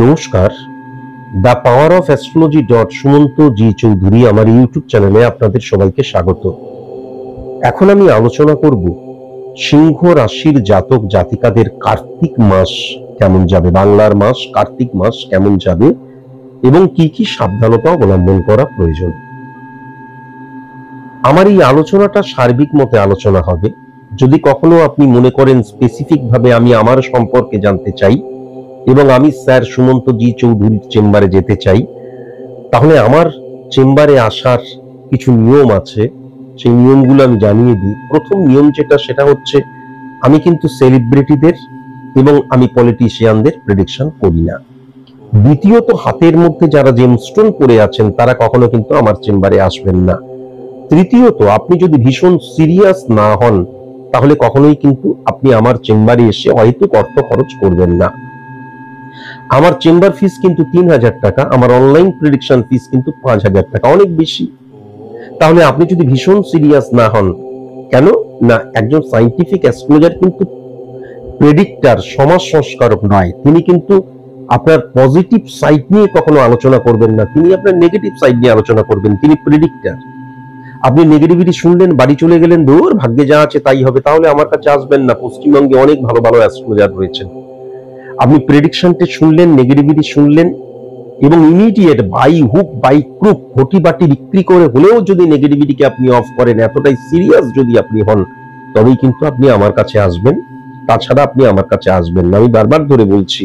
নমস্কার, the power of astrology Sumanta G Chowdhury আমার YouTube চ্যানেলে আপনাদের সবাইকে স্বাগত। এখন আমি আলোচনা করব সিংহ রাশির জাতক জাতিকাদের কার্তিক মাস কেমন যাবে, বাংলার মাস কার্তিক মাস কেমন যাবে এবং কি কি সাবধানতা অবলম্বন করা প্রয়োজন। আমার এই আলোচনাটা সার্বিক মতে আলোচনা হবে। যদি কখনো আপনি মনে করেন স্পেসিফিক ভাবে আমি আমার সম্পর্কে জানতে চাই এবং আমি স্যার সুমন্ত জি চৌধুরীর চেম্বারে যেতে চাই, তাহলে আমার চেম্বারে আসার কিছু নিয়ম আছে, সেই নিয়মগুলো আমি জানিয়ে দিই। প্রথম নিয়ম সেটা হচ্ছে আমি কিন্তু সেলিব্রিটিদের এবং আমি পলিটিশিয়ানদের প্রেডিকশন করি না। দ্বিতীয়ত, হাতের মধ্যে যারা জেমস্টোন পরে আছেন তারা কখনো কিন্তু আমার চেম্বারে আসবেন না। তৃতীয়ত, আপনি যদি ভীষণ সিরিয়াস না হন তাহলে কখনোই কিন্তু আপনি আমার চেম্বারে এসে হয়তো অর্থ খরচ করবেন না। আমার চেম্বার ফিস কিন্তু 3000 টাকা, আমার অনলাইন প্রেডিকশন ফিস কিন্তু 5000 টাকা, অনেক বেশি। তাহলে আপনি যদি ভীষণ সিরিয়াস না হন, কেন না, একজন সায়েন্টিফিক অ্যাস্ট্রোলজার কিন্তু প্রেডিক্টর, সমাজ সংস্কারক নয়। তিনি কিন্তু আপনার পজিটিভ সাইড নিয়ে কখনো আলোচনা করবেন না, তিনি আপনার নেগেটিভ সাইড নিয়ে আলোচনা করবেন। তিনি প্রেডিক্টর। আপনি নেগেটিভিটি শুনলেন, বাড়ি চলে গেলেন, দূর ভাগ্যে যা আছে তাই হবে, তাহলে আমার কাছে আসবেন না। পশ্চিমবঙ্গে অনেক ভালো ভালো অ্যাস্ট্রোলজার রয়েছেন। আপনি প্রেডিকশনটি শুনলেন, নেগেটিভিটি শুনলেন এবং immediate by hook by crook ঘটি বাটি বিক্রি করে হলেও যদি নেগেটিভিটিকে আপনি অফ করেন, এতটাই সিরিয়াস যদি আপনি হন, তবেই কিন্তু আপনি আমার কাছে আসবেন। তাছাড়া আপনি আমার কাছে আসবেন না। আমি বারবার ধরে বলছি,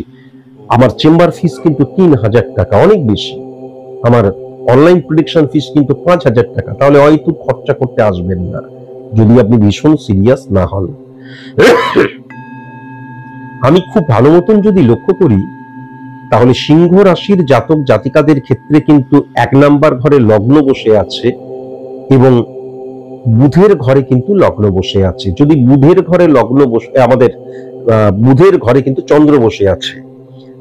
আমার চেম্বার ফিস কিন্তু 3000 টাকা, অনেক বেশি। আমার অনলাইন প্রেডিকশন ফিস কিন্তু 5000 টাকা। তাহলে হয়তো খরচা করতে আসবেন না যদি আপনি ভীষণ সিরিয়াস না হন। আমি খুব ভালো মতন যদি লক্ষ্য করি, তাহলে সিংহ রাশির জাতক জাতিকাদের ক্ষেত্রে কিন্তু 1 নাম্বার ঘরে লগ্ন বসে আছে এবং বুধের ঘরে কিন্তু লগ্ন বসে আছে। যদি বুধের ঘরে লগ্ন বসে, আমাদের বুধের ঘরে কিন্তু চন্দ্র বসে আছে,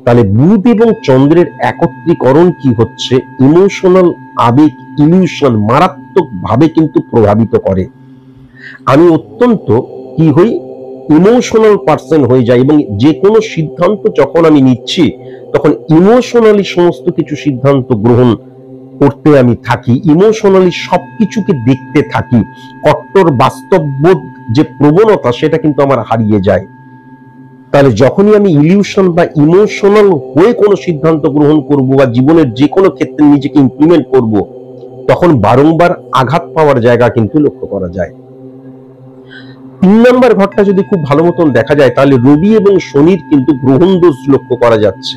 তাহলে বুধ এবং চন্দ্রের একত্রীকরণ কি হচ্ছে, ইমোশনাল আবেগ, ইলিউশন মারাত্মক ভাবে কিন্তু প্রভাবিত করে। আমি অত্যন্ত কি হই, ইমোশনাল পার্সন হয়ে যায় এবং যে কোনো সিদ্ধান্ত যখন আমি নিচ্ছি তখন ইমোশনালি সমস্ত কিছু সিদ্ধান্ত গ্রহণ করতে আমি থাকি, ইমোশনালি সবকিছুকে দেখতে থাকি। কট্টর বাস্তববোধ যে প্রবণতা সেটা কিন্তু আমার হারিয়ে যায়। তাহলে যখনই আমি ইলিউশন বা ইমোশনাল হয়ে কোনো সিদ্ধান্ত গ্রহণ করব বা জীবনের যে কোনো ক্ষেত্রে নিজেকে ইমপ্লিমেন্ট করব, তখন বারংবার আঘাত পাওয়ার জায়গা কিন্তু লক্ষ্য করা যায়। 3 নাম্বার ঘরটা যদি খুব ভালো মতন দেখা যায়, তাহলে রবি এবং শনির কিন্তু গ্রহণ দোষ লক্ষ্য করা যাচ্ছে।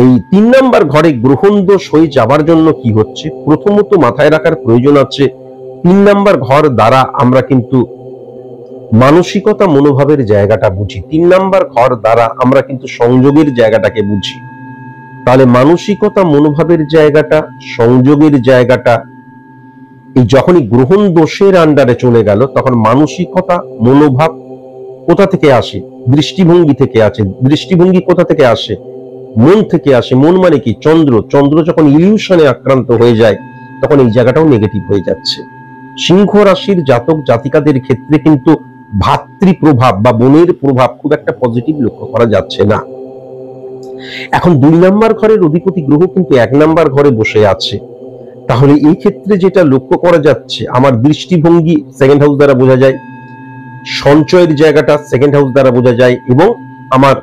এই 3 নাম্বার ঘরে গ্রহণ দোষ হয়ে যাবার জন্য কি হচ্ছে, প্রথমত মাথায় রাখার প্রয়োজন আছে, 3 নাম্বার ঘর দ্বারা আমরা কিন্তু মানসিকতা মনোভাবের জায়গাটা বুঝি। 3 নাম্বার ঘর দ্বারা আমরা কিন্তু সংযোগের জায়গাটাকে বুঝি। তাহলে মানসিকতা মনোভাবের জায়গাটা, সংযোগের জায়গাটা, এই যখনই গ্রহণ দোষের আন্ডারে চলে গেল, তখন মানসিকতা মনোভাব কোথা থেকে আসে, দৃষ্টিভঙ্গি থেকে আসে। দৃষ্টিভঙ্গি কোথা থেকে আসে, মন থেকে আসে। মন মানে কি, চন্দ্র। চন্দ্র যখন ইলিউশনে আক্রান্ত হয়ে যায় তখন এই জায়গাটাও নেগেটিভ হয়ে যাচ্ছে। সিংহ রাশির জাতক জাতিকাদের ক্ষেত্রে কিন্তু ভাতৃ প্রভাব বা বোনের প্রভাব খুব একটা পজিটিভ লক্ষ্য করা যাচ্ছে না। এখন 2 নাম্বার ঘরের অধিপতি গ্রহ কিন্তু 1 নাম্বার ঘরে বসে আছে। তাহলে এই ক্ষেত্রে যেটা লক্ষ্য করা যাচ্ছে, আমার দৃষ্টিভঙ্গি সেকেন্ড হাউস দ্বারা বোঝা যায়, সঞ্চয়ের জায়গাটা সেকেন্ড হাউস দ্বারা বোঝা যায় এবং আমার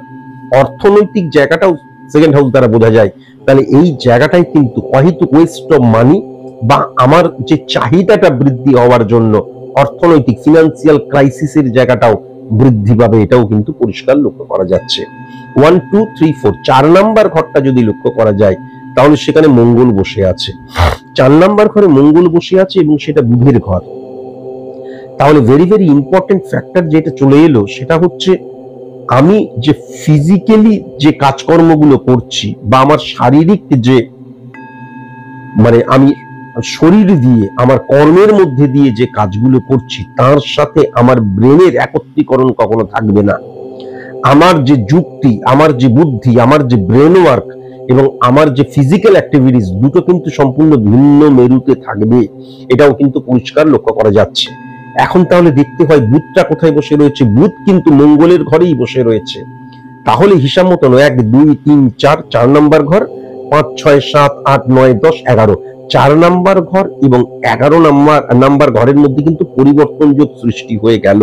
অর্থনৈতিক জায়গাটাও সেকেন্ড হাউস দ্বারা বোঝা যায়। তাহলে এই জায়গাটাই কিন্তু অহেতুক ওয়েস্ট অফ মানি বা আমার যে চাহিদাটা বৃদ্ধি হওয়ার জন্য অর্থনৈতিক ফিনান্সিয়াল ক্রাইসিসের জায়গাটাও বৃদ্ধি পাবে, এটাও কিন্তু পরিষ্কার লক্ষ্য করা যাচ্ছে। 1 2 3 4 4 নাম্বার ঘরটা যদি লক্ষ্য করা যায়, তাহলে সেখানে মঙ্গল বসে আছে। 4 নাম্বার ঘরে মঙ্গল বসে আছে এবং সেটা বুধের ঘর। তাহলে ভেরি ভেরি ইম্পর্টেন্ট ফ্যাক্টর যেটা চলে এলো, সেটা হচ্ছে আমি যে ফিজিক্যালি যে কাজকর্মগুলো করছি বা আমার শারীরিক যে, মানে আমি শরীর দিয়ে আমার কর্মের মধ্যে দিয়ে যে কাজগুলো করছি, তার সাথে আমার ব্রেনের একত্রীকরণ কখনো থাকবে না। আমার যে যুক্তি, আমার যে বুদ্ধি, আমার যে ব্রেন ওয়ার্ক এবং আমার যে ফিজিক্যাল অ্যাক্টিভিটিস, দুটো কিন্তু সম্পূর্ণ ভিন্ন মেরুতে থাকবে। এটাও কিন্তু পরিষ্কার লক্ষ্য করা যাচ্ছে। এখন তাহলে দেখতে হয় বুধটা কোথায় বসে রয়েছে। বুধ কিন্তু মঙ্গলের ঘরেই বসে রয়েছে। তাহলে হিসাব মতন 1 2 3 4 4 নাম্বার ঘর, 5 6 7 8 9 10 11 4 নাম্বার ঘর এবং 11 নাম্বার ঘরের মধ্যে কিন্তু পরিবর্তন যোগ সৃষ্টি হয়ে গেল।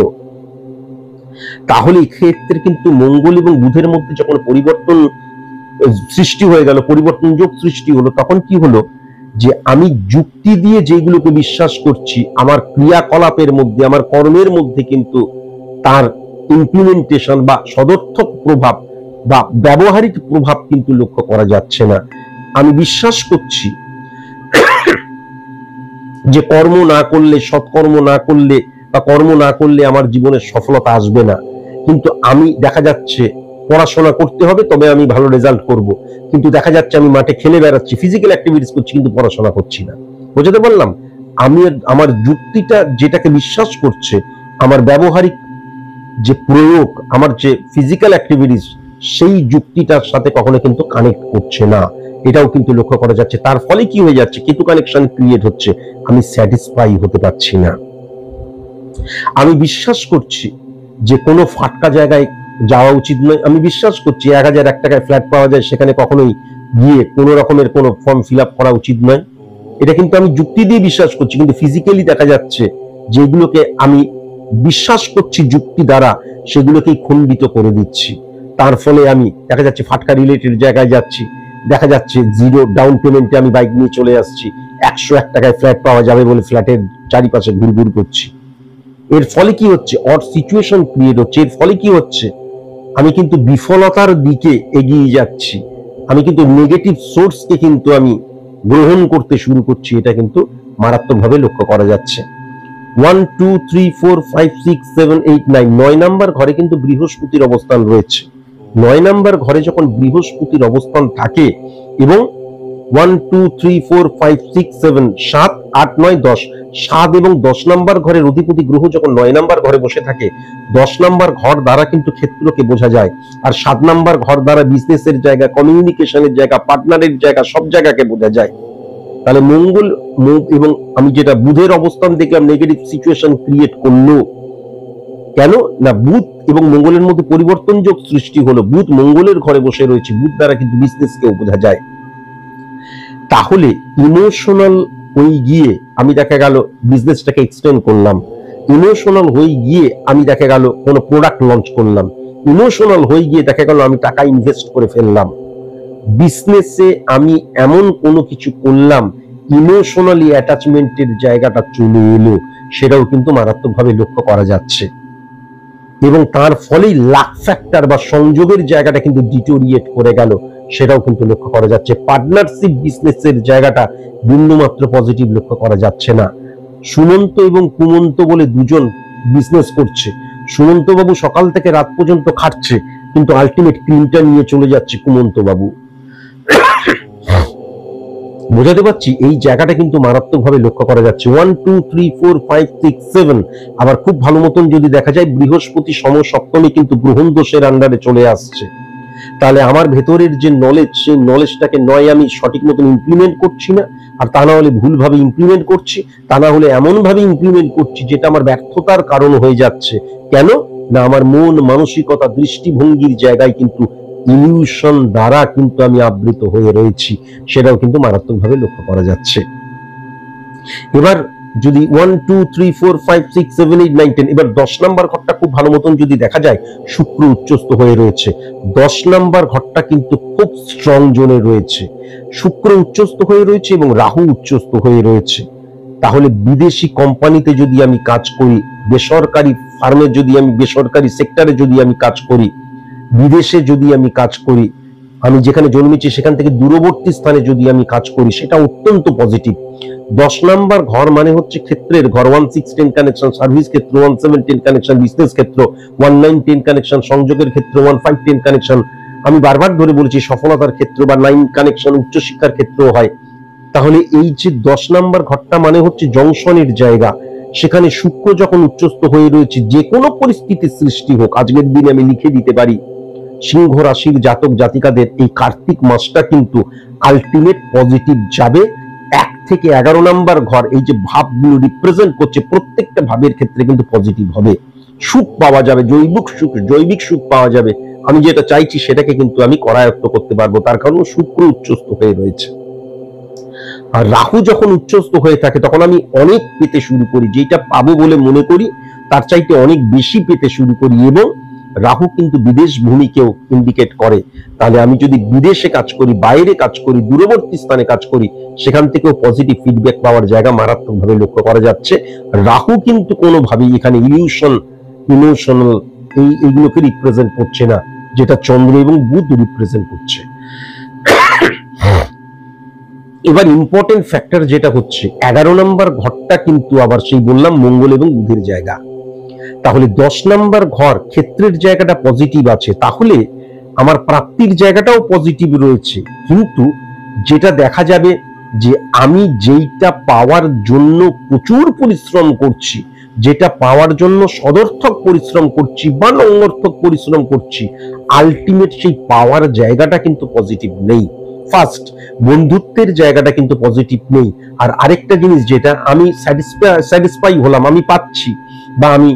তাহলে এক্ষেত্রে কিন্তু মঙ্গল এবং বুধের মধ্যে যখন পরিবর্তন সৃষ্টি হয়ে গেল, পরিবর্তন যোগ সৃষ্টি হলো, তখন কি হলো যে আমি যুক্তি দিয়ে যেগুলোকে বিশ্বাস করছি আমার ক্রিয়াকলাপের মধ্যে, আমার কর্মের মধ্যে কিন্তু তার ইমপ্লিমেন্টেশন বা সদর্থক প্রভাব বা ব্যবহারিক প্রভাব কিন্তু লক্ষ্য করা যাচ্ছে না। আমি বিশ্বাস করছি যে কর্ম না করলে, সৎকর্ম না করলে বা কর্ম না করলে আমার জীবনে সফলতা আসবে না, কিন্তু আমি দেখা যাচ্ছে পড়াশোনা করতে হবে তবে আমি ভালো রেজাল্ট করব, কিন্তু দেখা যাচ্ছে আমি মাঠে খেলে বেড়াচ্ছি, ফিজিক্যাল অ্যাক্টিভিটিস করছি, কিন্তু পড়াশোনা করছি না। বুঝতে পারলাম? আমি আমার যুক্তিটা যেটাকে বিশ্বাস করছে, আমার ব্যবহারিক যে প্রয়োগ, আমার যে ফিজিক্যাল অ্যাক্টিভিটিস, সেই যুক্তিটার সাথে কখনো কিন্তু কানেক্ট করছে না, এটাও কিন্তু লক্ষ্য করা যাচ্ছে। তার ফলে কি হয়ে যাচ্ছে, কেতু কানেকশন ক্রিয়েট হচ্ছে, আমি স্যাটিসফাই হতে পারছি না। আমি বিশ্বাস করছি যে কোনো ফাটকা জায়গায় যাওয়া উচিত নয়। আমি বিশ্বাস করছি 1001 টাকায় ফ্ল্যাট পাওয়া যায়, সেখানে কখনোই গিয়ে কোনো রকমের কোনো ফর্ম ফিল আপ করা উচিত নয়। এটা কিন্তু আমি যুক্তি দিয়ে বিশ্বাস করছি, কিন্তু ফিজিক্যালি দেখা যাচ্ছে যেগুলোকে আমি বিশ্বাস করছি যুক্তি দ্বারা, সেগুলোকেই খণ্ডিত করে দিচ্ছি। তার ফলে আমি দেখা যাচ্ছে ফাটকা রিলেটেড জায়গায় যাচ্ছি, দেখা যাচ্ছে 0 ডাউন পেমেন্টে আমি বাইক নিয়ে চলে আসছি, 101 টাকায় ফ্ল্যাট পাওয়া যাবে বলে ফ্ল্যাটের চারিপাশে ঘুরঘুর করছি। এর ফলে কি হচ্ছে, অড সিচুয়েশন ক্রিয়েট হচ্ছে। এর ফলে কি হচ্ছে, আমি কিন্তু বিফলতার দিকে এগিয়ে যাচ্ছি, আমি কিন্তু নেগেটিভ সোর্সকে কিন্তু আমি গ্রহণ করতে শুরু করছি। এটা কিন্তু মারাত্মকভাবে লক্ষ্য করা যাচ্ছে। 1 2 3 4 5 6 7 8 9 9 নাম্বার ঘরে কিন্তু বৃহস্পতির অবস্থান রয়েছে। 9 নাম্বার ঘরে যখন বৃহস্পতির অবস্থান থাকে এবং 1 2 3 4 5 6 7 7 8 9 10 7 এবং 10 নাম্বার ঘরের অধিপতি গ্রহ যখন 9 নাম্বার ঘরে বসে থাকে, 10 নাম্বার ঘর দ্বারা কিন্তু ক্ষেত্রকে বোঝা যায়, আর 7 নাম্বার ঘর দ্বারা বিজনেসের জায়গা, কমিউনিকেশনের জায়গা, পার্টনারের জায়গা, সব জায়গাকে বোঝা যায়। তাহলে মঙ্গল এবং আমি যেটা বুধের অবস্থান দেখলাম নেগেটিভ সিচুয়েশন ক্রিয়েট করলো, কেন না বুধ এবং মঙ্গলের মধ্যে পরিবর্তন যোগ সৃষ্টি হলো। বুধ মঙ্গলের ঘরে বসে রয়েছে, বুধ দ্বারা কিন্তু বিজনেসকেও বোঝা যায়। তাহলে ইমোশনাল হয়ে গিয়ে আমি দেখা গেল বিজনেসটাকে এক্সটেন্ড করলাম, ইমোশনাল হয়ে গিয়ে আমি দেখা গেল কোনো প্রোডাক্ট লঞ্চ করলাম, ইমোশনাল হয়ে গিয়ে দেখা গেল আমি টাকা ইনভেস্ট করে ফেললাম, বিজনেসে আমি এমন কোনো কিছু করলাম, ইমোশনালি অ্যাটাচমেন্টের জায়গাটা চলে এলো, সেটাও কিন্তু মারাত্মকভাবে লক্ষ্য করা যাচ্ছে। এবং তার ফলেই লাক ফ্যাক্টর বা সংযোগের জায়গাটা কিন্তু ডিটোরিয়েট করে গেল, সেটাও কিন্তু লক্ষ্য করা যাচ্ছে। পার্টনারশিপ বিজনেসের জায়গাটা বিন্দুমাত্র পজিটিভ লক্ষ্য করা যাচ্ছে না। সুমন্ত এবং কুমন্ত বলে দুজন বিজনেস করছে, সুমন্ত বাবু সকাল থেকে রাত পর্যন্ত খাটছে, কিন্তু আলটিমেট ক্রিমটা নিয়ে চলে যাচ্ছে কুমন্ত বাবু। বোঝাতে পারছি, এই জায়গাটা কিন্তু মারাত্মকভাবে লক্ষ্য করা যাচ্ছে। 1 2 3 4 5 6 7 আবার খুব ভালো মতন যদি দেখা যায় বৃহস্পতি সমসপ্তমে কিন্তু গ্রহণ দোষের আন্ডারে চলে আসছে। তাহলে আমার ভেতরের যে নলেজ, সেই নলেজটাকে নয় আমি সঠিক মতন ইমপ্লিমেন্ট করছি না, আর তা না হলে ভুলভাবে ইমপ্লিমেন্ট করছি, তা না হলে এমন ভাবে ইমপ্লিমেন্ট করছি যেটা আমার ব্যর্থতার কারণ হয়ে যাচ্ছে। কেন না আমার মন, মানসিকতা, দৃষ্টিভঙ্গির জায়গায় কিন্তু ইলিউশন দ্বারা কিন্তু আমি আবৃত হয়ে রয়েছি, সেটাও কিন্তু মারাত্মকভাবে লক্ষ্য করা যাচ্ছে। এবার যদি 1 2 3 4 5 6 7 8 9 10 এবার 10 নাম্বার ঘরটা খুব ভালো মতন যদি দেখা যায়, শুক্র উচ্চস্থ হয়ে রয়েছে। 10 নাম্বার ঘরটা কিন্তু খুব স্ট্রং জোনে রয়েছে, শুক্র উচ্চস্থ হয়ে রয়েছে এবং রাহু উচ্চস্থ হয়ে রয়েছে। তাহলে বিদেশি কোম্পানিতে যদি আমি কাজ করি, বেসরকারি ফার্মে যদি আমি, বেসরকারি সেক্টরে যদি আমি কাজ করি, বিদেশে যদি আমি কাজ করি, আমি যেখানে জন্মেছি সেখান থেকে দূরবর্তী স্থানে যদি আমি কাজ করি, সেটা অত্যন্ত পজিটিভ। 10 নাম্বার ঘর মানে হচ্ছে ক্ষেত্রের ঘর। 1 6 10 কানেকশন সার্ভিস ক্ষেত্র, 1 7 10 কানেকশন বিজনেস ক্ষেত্র, 1 9 10 কানেকশন সংযোগের ক্ষেত্র, 1 5 10 কানেকশন আমি বারবার ধরে বলেছি সফলতার ক্ষেত্র, বা 9 কানেকশন উচ্চশিক্ষার ক্ষেত্র হয়। তাহলে এই যে 10 নাম্বার ঘরটা মানে হচ্ছে জংশনের জায়গা, সেখানে শুক্র যখন উচ্চস্থ হয়ে রয়েছে, যে কোনো পরিস্থিতির সৃষ্টি হোক, আজকের দিনে আমি লিখে দিতে পারি সিংহ রাশির জাতক জাতিকাদের এই কার্তিক মাসটা কিন্তু আলটিমেট পজিটিভ যাবে। 1 থেকে 11 নাম্বার ঘর এই যে ভাবগুলো রিপ্রেজেন্ট করছে, প্রত্যেকটা ভাবের ক্ষেত্রে কিন্তু পজিটিভ হবে। সুখ পাওয়া যাবে, জৈবিক সুখ পাওয়া যাবে, আমি যেটা চাইছি সেটাকে কিন্তু আমি করায়ত্ত করতে পারবো, তার কারণ শুক্র উচ্চস্থ হয়ে রয়েছে। আর রাহু যখন উচ্চস্থ হয়ে থাকে তখন আমি অনেক পেতে শুরু করি, যেটা পাবো বলে মনে করি তার চাইতে অনেক বেশি পেতে শুরু করি। এবং রাহু কিন্তু বিদেশ ভূমিকেও ইন্ডিকেট করে, তাহলে আমি যদি বিদেশে কাজ করি, বাইরে কাজ করি, দূরবর্তী স্থানে কাজ করি, সেখান থেকেও পজিটিভ ফিডব্যাক পাওয়ার জায়গা মারাত্মকভাবে লক্ষ্য করা যাচ্ছে। রাহু কিন্তু কোনোভাবেই এখানে ইমোশনাল এইগুলোকে রিপ্রেজেন্ট করছে না, যেটা চন্দ্র এবং বুধ রিপ্রেজেন্ট করছে। এবার ইম্পর্টেন্ট ফ্যাক্টর যেটা হচ্ছে 11 নম্বর ঘরটা কিন্তু আবার সেই বললাম মঙ্গল এবং বুধের জায়গা, তাহলে 10 নম্বর ঘর ক্ষেত্রের জায়গাটা পজিটিভ আছে, তাহলে আমার প্রাপ্তির জায়গাটাও পজিটিভ রয়েছে। কিন্তু যেটা দেখা যাবে যে আমি যেইটা পাওয়ার জন্য প্রচুর পরিশ্রম করছি, যেটা পাওয়ার জন্য সদর্থক পরিশ্রম করছি বা নঙ্গর্থক পরিশ্রম করছি, আলটিমেট সেই পাওয়ার জায়গাটা কিন্তু পজিটিভ নেই। ফার্স্ট, বন্ধুত্বের জায়গাটা কিন্তু পজিটিভ নেই। আর আরেকটা জিনিস, যেটা আমি স্যাটিসফাই হলাম, আমি পাচ্ছি বা আমি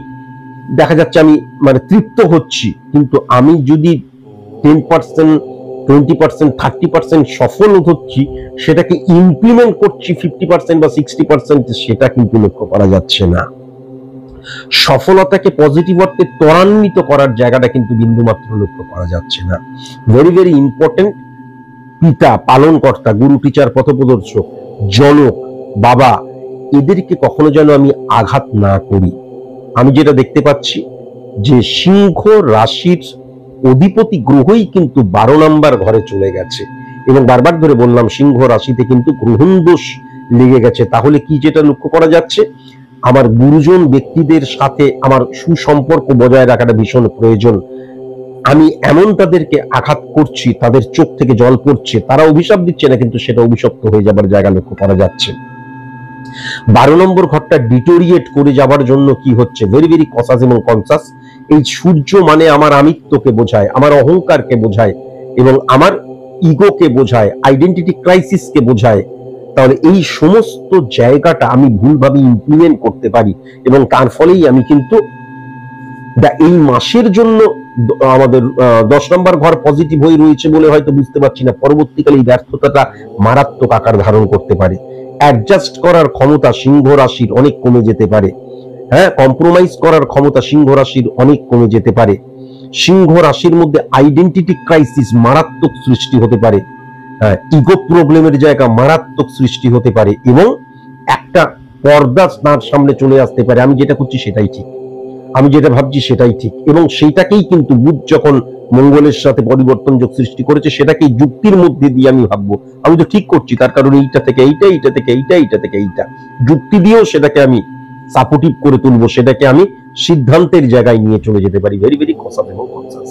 দেখা যাচ্ছে আমি মানে তৃপ্ত হচ্ছি, কিন্তু আমি যদি 10%, 20%, 30% সফল হচ্ছি, সেটাকে ইমপ্লিমেন্ট করছি 50% বা 60%, সেটা কিন্তু লক্ষ্য করা যাচ্ছে না। সফলতাকে পজিটিভ অর্থে ত্বরান্বিত করার জায়গাটা কিন্তু বিন্দুমাত্র লক্ষ্য করা যাচ্ছে না। ভেরি ভেরি ইম্পর্টেন্ট, পিতা, পালনকর্তা, গুরু, টিচার, পথপ্রদর্শক, জনক, বাবা, এদেরকে কখনো যেন আমি আঘাত না করি। আমি যেটা দেখতে পাচ্ছি যে সিংহ রাশির অধিপতি গ্রহই কিন্তু 12 নম্বর ঘরে চলে গেছে, এবং বারবার ধরে বললাম সিংহ রাশিতে কিন্তু গ্রহণ দোষ লেগে গেছে। তাহলে কি যেটা লক্ষ্য করা যাচ্ছে, আমার গুরুজন ব্যক্তিদের সাথে আমার সুসম্পর্ক বজায় রাখাটা ভীষণ প্রয়োজন। আমি এমন তাদেরকে আঘাত করছি, তাদের চোখ থেকে জল পড়ছে, তারা অভিশাপ দিচ্ছে না, কিন্তু সেটা অভিশপ্ত হয়ে যাবার জায়গা লক্ষ্য করা যাচ্ছে। 12 নম্বর ঘরটা ডিটোরিয়েট করে যাবার জন্য কি হচ্ছে, ভেরি ভেরি কসাস এবং কনসাস। এই সূর্য মানে আমার আমিত্বকে বোঝায়, আমার অহংকারকে বোঝায় এবং আমার ইগোকে বোঝায়, আইডেন্টিটি ক্রাইসিসকে বোঝায়। তাহলে এই সমস্ত জায়গাটা আমি ভুলভাবে ইমপ্লিমেন্ট করতে পারি, এবং তার ফলেই আমি কিন্তু এই মাসের জন্য আমাদের 10 নম্বর ঘর পজিটিভ হয়ে রয়েছে বলে হয়তো বুঝতে পারছি না, পরবর্তীকালে এই ব্যর্থতাটা মারাত্মক আকার ধারণ করতে পারে। অ্যাডজাস্ট করার ক্ষমতা সিংহ রাশির অনেক কমে যেতে পারে। হ্যাঁ, কম্প্রোমাইজ করার ক্ষমতা সিংহ রাশির অনেক কমে যেতে পারে। সিংহ রাশির মধ্যে আইডেন্টিটি ক্রাইসিস মারাত্মক সৃষ্টি হতে পারে, ইগো প্রবলেমের জায়গা মারাত্মক সৃষ্টি হতে পারে, এবং একটা পর্দা তার সামনে চলে আসতে পারে। আমি যেটা করছি সেটাই ঠিক, আমি যেটা ভাবছি সেটাই ঠিক, এবং সেইটাকেই কিন্তু বুধ যখন মঙ্গলের সাথে পরিবর্তন যোগ সৃষ্টি করেছে, সেটাকেই যুক্তির মধ্যে দিয়ে আমি ভাববো আমি তো ঠিক করছি, তার কারণ এইটা থেকে এইটা, এইটা থেকে এইটা, এইটা থেকে এইটা, যুক্তি দিয়েও সেটাকে আমি সাপোর্টিভ করে তুলবো, সেটাকে আমি সিদ্ধান্তের জায়গায় নিয়ে চলে যেতে পারি। ভেরি ভেরি কনসাস এবং কনসাস।